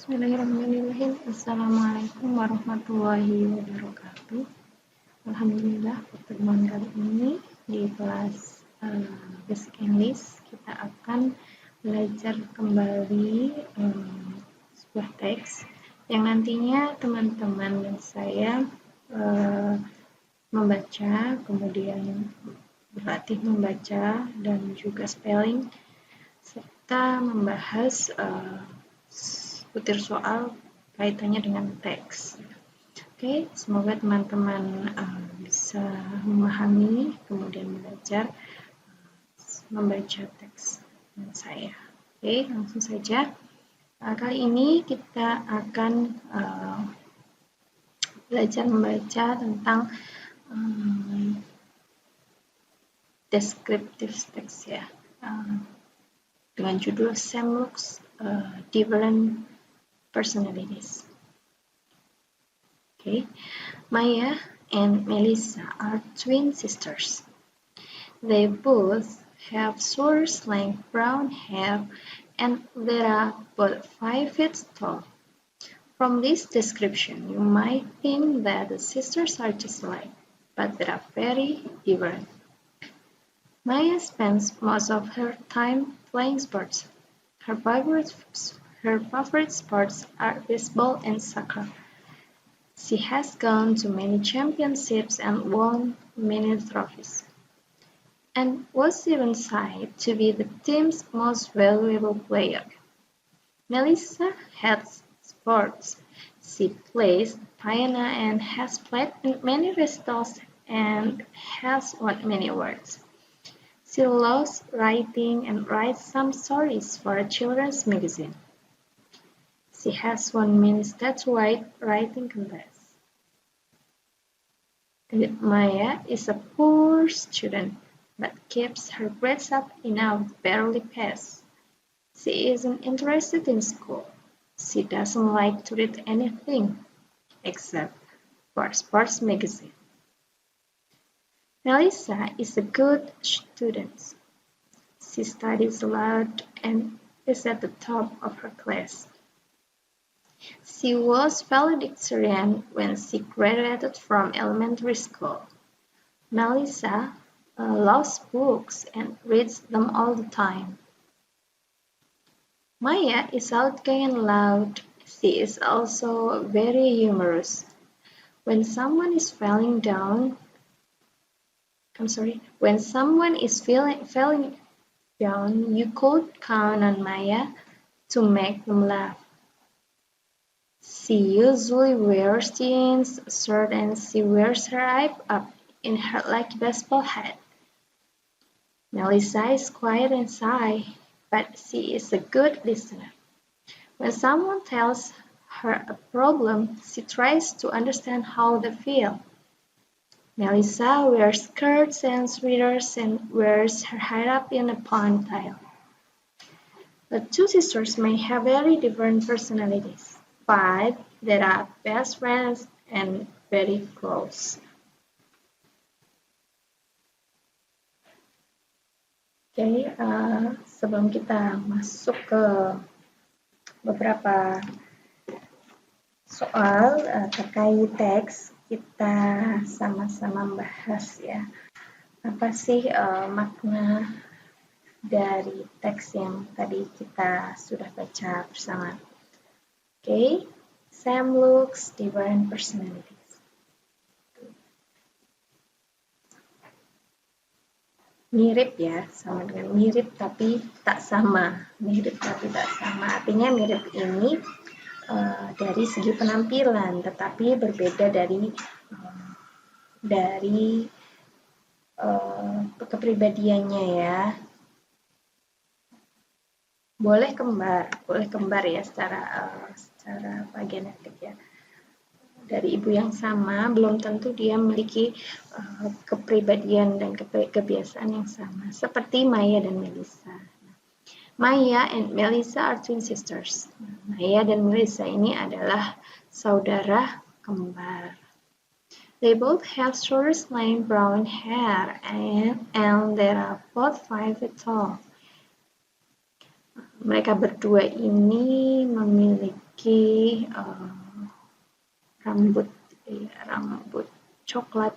Bismillahirrahmanirrahim. Assalamualaikum warahmatullahi wabarakatuh. Alhamdulillah, pertemuan kali ini di kelas Basic English kita akan belajar kembali sebuah teks yang nantinya teman-teman dan saya membaca, kemudian berlatih membaca dan juga spelling, serta membahas butir soal kaitannya dengan teks. Oke, semoga teman-teman bisa memahami, kemudian belajar membaca teks dengan saya. Oke, langsung saja. Kali ini kita akan belajar membaca tentang descriptive text ya, dengan judul Sam Looks Different Personalities. Okay, Maya and Melissa are twin sisters. They both have shoulder-length brown hair and they are both 5 feet tall. From this description, you might think that the sisters are just alike, but they are very different. Maya spends most of her time playing sports. Her favorite sports are baseball and soccer. She has gone to many championships and won many trophies, and was even cited to be the team's most valuable player. Melissa hates sports. She plays piano and has played in many recitals and has won many awards. She loves writing and writes some stories for a children's magazine. She has won many statewide writing contests. Maya is a poor student, but keeps her grades up in a barely pass. She isn't interested in school. She doesn't like to read anything, except for sports magazine. Melissa is a good student. She studies a lot and is at the top of her class. She was valedictorian when she graduated from elementary school. Melissa loves books and reads them all the time. Maya is outgoing and loud. She is also very humorous. When someone is feeling down, you could count on Maya to make them laugh. She usually wears jeans, a shirt, and she wears her eye up in her like baseball hat. Melissa is quiet and shy, but she is a good listener. When someone tells her a problem, she tries to understand how they feel. Melissa wears skirts and sweaters and wears her hair up in a ponytail. The two sisters may have very different personalities, but they are best friends and very close. Oke, sebelum kita masuk ke beberapa soal terkait teks, kita sama-sama membahas ya, apa sih makna dari teks yang tadi kita sudah baca bersama. Oke, Sam looks different personalities. Mirip ya, sama dengan mirip tapi tak sama. Mirip tapi tak sama, artinya mirip ini dari segi penampilan, tetapi berbeda dari kepribadiannya ya. Boleh kembar ya secara genetik ya. Dari ibu yang sama, belum tentu dia memiliki kepribadian dan kebiasaan yang sama, seperti Maya dan Melissa. Maya and Melissa are twin sisters. Maya dan Melissa ini adalah saudara kembar. They both have shoulder-length brown hair and they are both 5 feet tall. Mereka berdua ini memiliki memiliki rambut coklat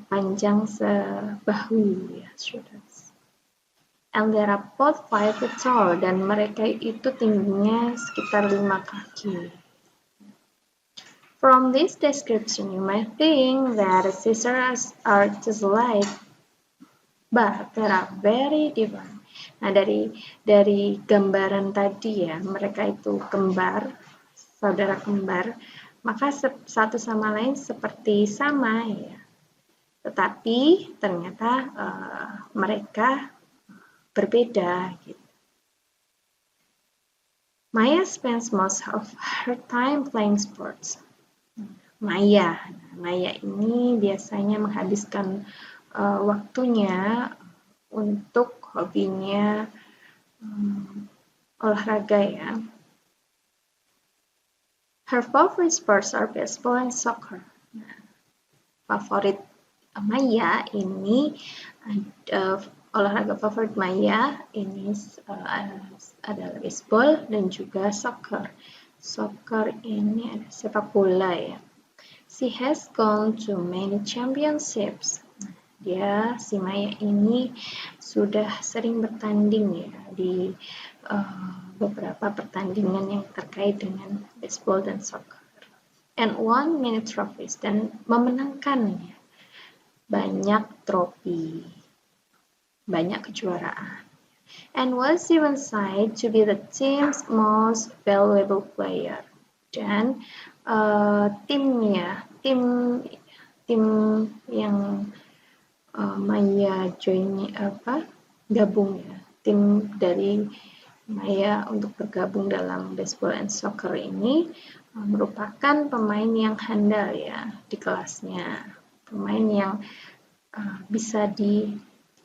panjang sebahu ya, shoulders. And they are both 5 feet tall, dan mereka itu tingginya sekitar 5 kaki. From this description, you might think that the sisters are just alike, but they are very different. Nah, dari gambaran tadi ya, mereka itu kembar, saudara kembar, maka satu sama lain seperti sama ya. Tetapi ternyata mereka berbeda gitu. Maya spends most of her time playing sports. Maya ini biasanya menghabiskan waktunya untuk hobinya olahraga ya. Her favorite sports are baseball and soccer. Nah, favorit Maya ini olahraga favorit Maya ini adalah baseball dan juga soccer. Soccer ini ada sepak bola ya. She has gone to many championships. Si Maya ini sudah sering bertanding ya di beberapa pertandingan yang terkait dengan baseball dan soccer. And won many trophies, dan memenangkan ya, banyak trofi, banyak kejuaraan. And was even cited to be the team's most valuable player. Dan tim yang Maya gabung ya, tim dari Maya untuk bergabung dalam baseball and soccer ini merupakan pemain yang handal ya di kelasnya, pemain yang bisa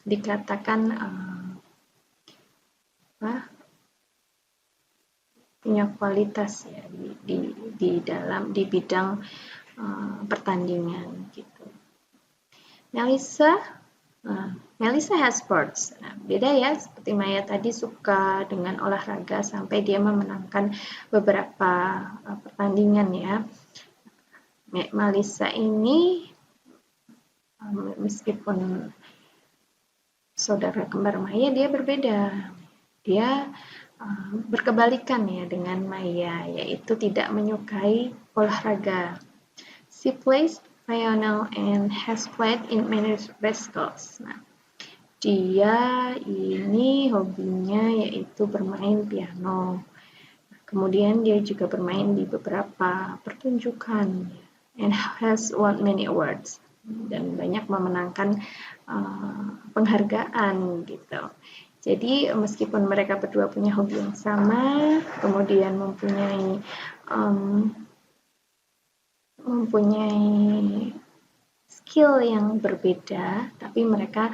dikatakan punya kualitas ya di bidang pertandingan gitu. Melissa has sports. Nah, beda ya, seperti Maya tadi suka dengan olahraga sampai dia memenangkan beberapa pertandingan ya. Melissa ini meskipun saudara kembar Maya, dia berbeda. Dia berkebalikan ya dengan Maya, yaitu tidak menyukai olahraga. She plays piano and has played in many recitals. Nah, dia ini hobinya yaitu bermain piano. Kemudian dia juga bermain di beberapa pertunjukan and has won many awards, dan banyak memenangkan penghargaan gitu. Jadi meskipun mereka berdua punya hobi yang sama, kemudian mempunyai skill yang berbeda, tapi mereka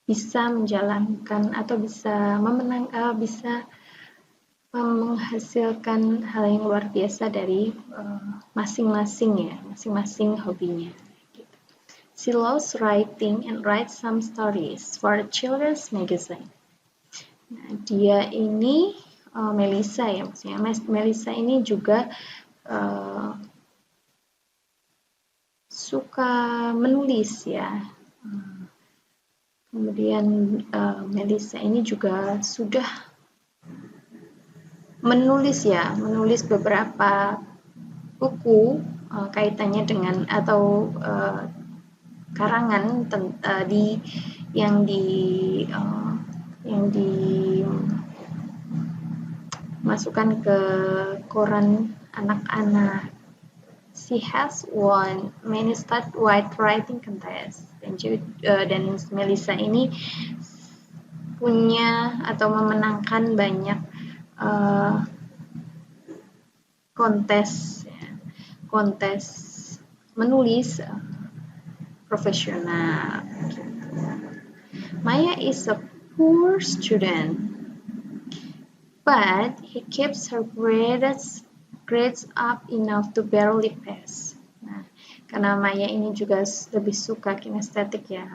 bisa menjalankan atau bisa menghasilkan hal yang luar biasa dari masing-masing hobinya. She loves writing and writes some stories for a children's magazine. Nah, dia ini Melissa ya, maksudnya Melissa ini juga suka menulis ya. Kemudian Melissa ini juga sudah menulis beberapa buku kaitannya dengan atau karangan yang dimasukkan ke koran anak-anak. She has won many statewide writing contests, dan Melissa ini punya atau memenangkan banyak kontes menulis profesional. Maya is a poor student, but he keeps her grades up enough to barely pass. Nah, karena Maya ini juga lebih suka kinestetik ya,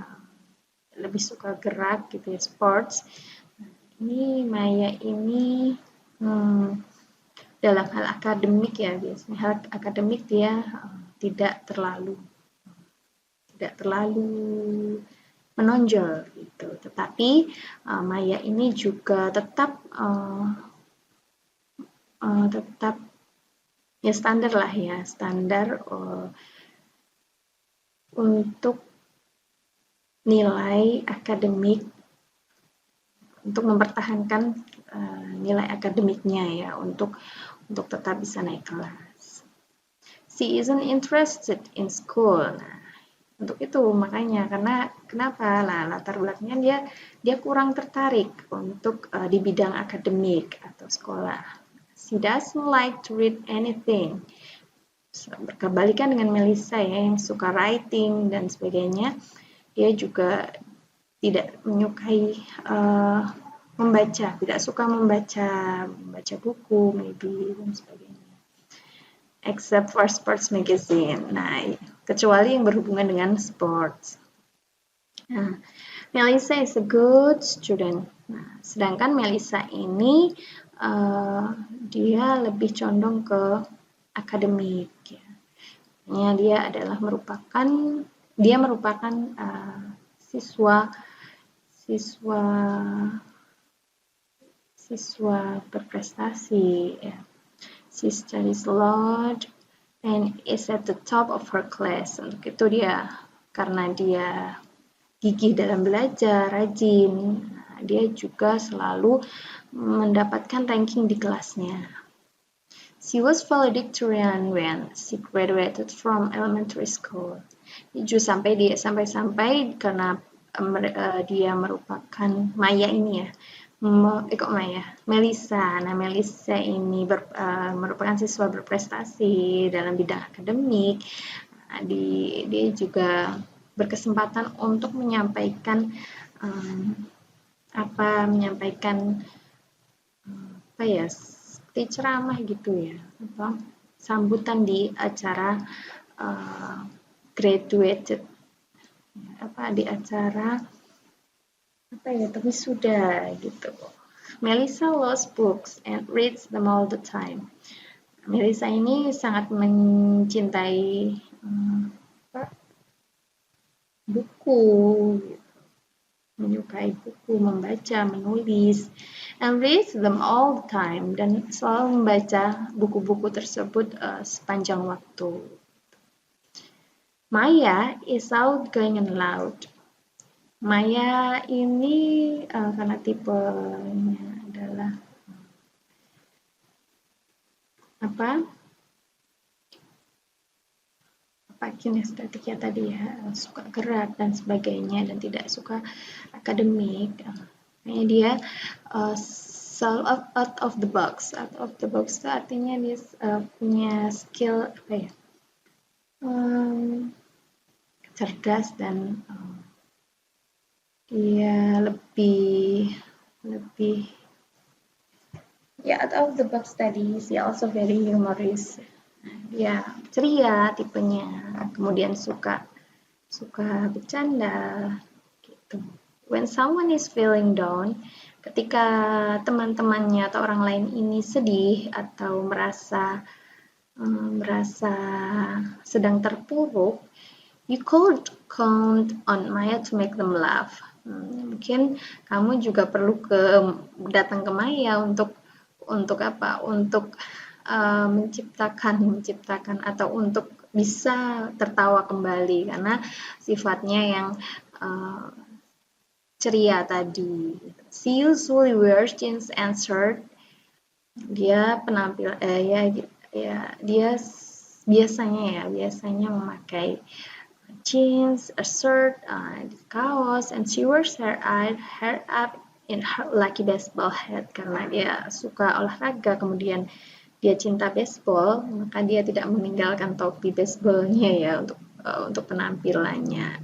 lebih suka gerak gitu ya, sports. Ini Maya ini dalam hal akademik ya, biasanya hal akademik dia tidak terlalu menonjol gitu. Tetapi Maya ini juga tetap ya standar lah ya, standar untuk nilai akademik, untuk mempertahankan nilai akademiknya ya, untuk tetap bisa naik kelas. She isn't interested in school. Nah, untuk itu makanya, karena kenapa lah, latar belakangnya dia kurang tertarik untuk di bidang akademik atau sekolah. She doesn't like to read anything. Berkebalikan dengan Melissa ya, yang suka writing dan sebagainya, dia juga tidak menyukai membaca, tidak suka membaca buku maybe dan sebagainya. Except for sports magazine. Nah, kecuali yang berhubungan dengan sports. Nah, Melissa is a good student. Nah, sedangkan Melissa ini dia lebih condong ke akademik ya. Dia merupakan siswa berprestasi ya. She studies a lot and is at the top of her class. Untuk itu karena dia gigih dalam belajar, rajin, dia juga selalu mendapatkan ranking di kelasnya. She was valedictorian when she graduated from elementary school. Sampai karena dia merupakan Maya ini ya, Melissa. Nah, Melissa ini merupakan siswa berprestasi dalam bidang akademik. Dia juga berkesempatan untuk menyampaikan seperti ceramah gitu ya, sambutan di acara graduated, di acara wisuda gitu. Melissa loves books and reads them all the time. Melissa ini sangat mencintai buku, gitu. Menyukai buku, membaca, menulis, and reads them all the time, dan selalu membaca buku-buku tersebut sepanjang waktu. Maya is outgoing and loud. Maya ini karena tipenya adalah kinestetiknya tadi ya, suka gerak dan sebagainya dan tidak suka akademik. Makanya dia out of the box. Out of the box itu artinya dia punya skill cerdas dan dia lebih out of the box tadi. Dia also very humorous. Dia ceria tipenya, kemudian suka bercanda gitu. When someone is feeling down, ketika teman-temannya atau orang lain ini sedih atau merasa sedang terpuruk, you could count on Maya to make them laugh. Mungkin kamu juga perlu datang ke Maya untuk menciptakan atau untuk bisa tertawa kembali, karena sifatnya yang ceria tadi. She usually wears jeans and shirt. Dia dia biasanya memakai jeans, a shirt, kaos, and she wears her hair up in her lucky baseball hat. Karena dia suka olahraga, kemudian dia cinta baseball, maka dia tidak meninggalkan topi baseballnya ya untuk penampilannya.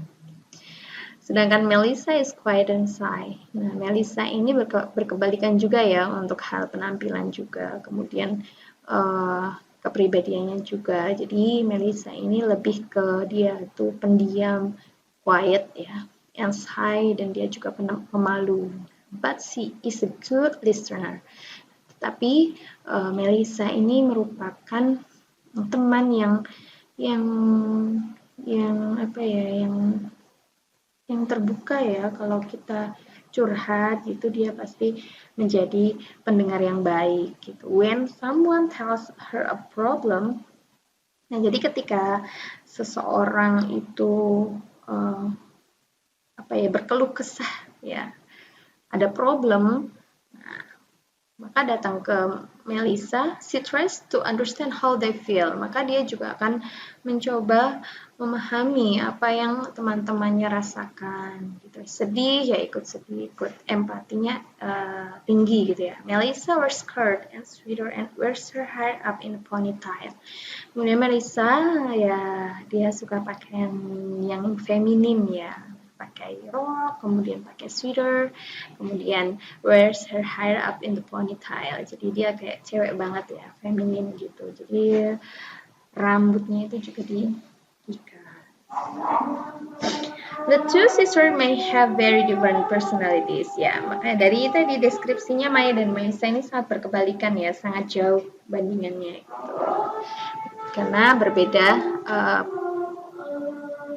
Sedangkan Melissa is quiet and shy. Nah, Melissa ini berkebalikan juga ya untuk hal penampilan juga, kemudian kepribadiannya juga. Jadi Melissa ini lebih ke dia tuh pendiam, quiet ya, and shy, dan dia juga pemalu. But she is a good listener. Tapi Melissa ini merupakan teman yang apa ya, yang terbuka ya. Kalau kita curhat gitu, dia pasti menjadi pendengar yang baik gitu. When someone tells her a problem, nah jadi ketika seseorang itu berkeluh kesah ya, ada problem, maka datang ke Melissa, she tries to understand how they feel. Maka dia juga akan mencoba memahami apa yang teman-temannya rasakan. Gitu. Sedih ya ikut sedih, ikut empatinya tinggi gitu ya. Melissa wears skirt and sweater and wears her hair up in a ponytail. Kemudian Melissa ya dia suka pakaian yang feminin ya, pakai rok, kemudian pakai sweater, kemudian wears her hair up in the ponytail. Jadi dia kayak cewek banget ya, feminin gitu. Jadi rambutnya itu juga diikat. The two sisters may have very different personalities. Ya, makanya dari tadi deskripsinya Maya dan Melissa ini sangat berkebalikan ya, sangat jauh bandingannya gitu. Karena berbeda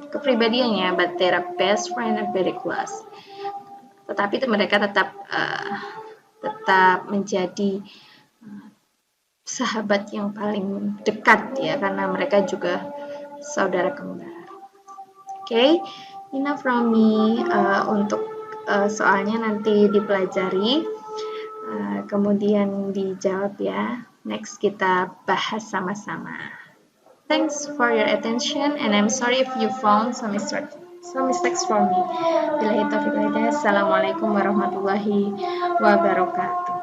kepribadiannya, but they're best friend and very close. Tetapi mereka tetap menjadi sahabat yang paling dekat ya, karena mereka juga saudara kembar. Okay, enough from me untuk soalnya nanti dipelajari, kemudian dijawab ya. Next kita bahas sama-sama. Thanks for your attention, and I'm sorry if you found some mistakes for me. Billahi taufiq wal hidayah. Assalamualaikum warahmatullahi wabarakatuh.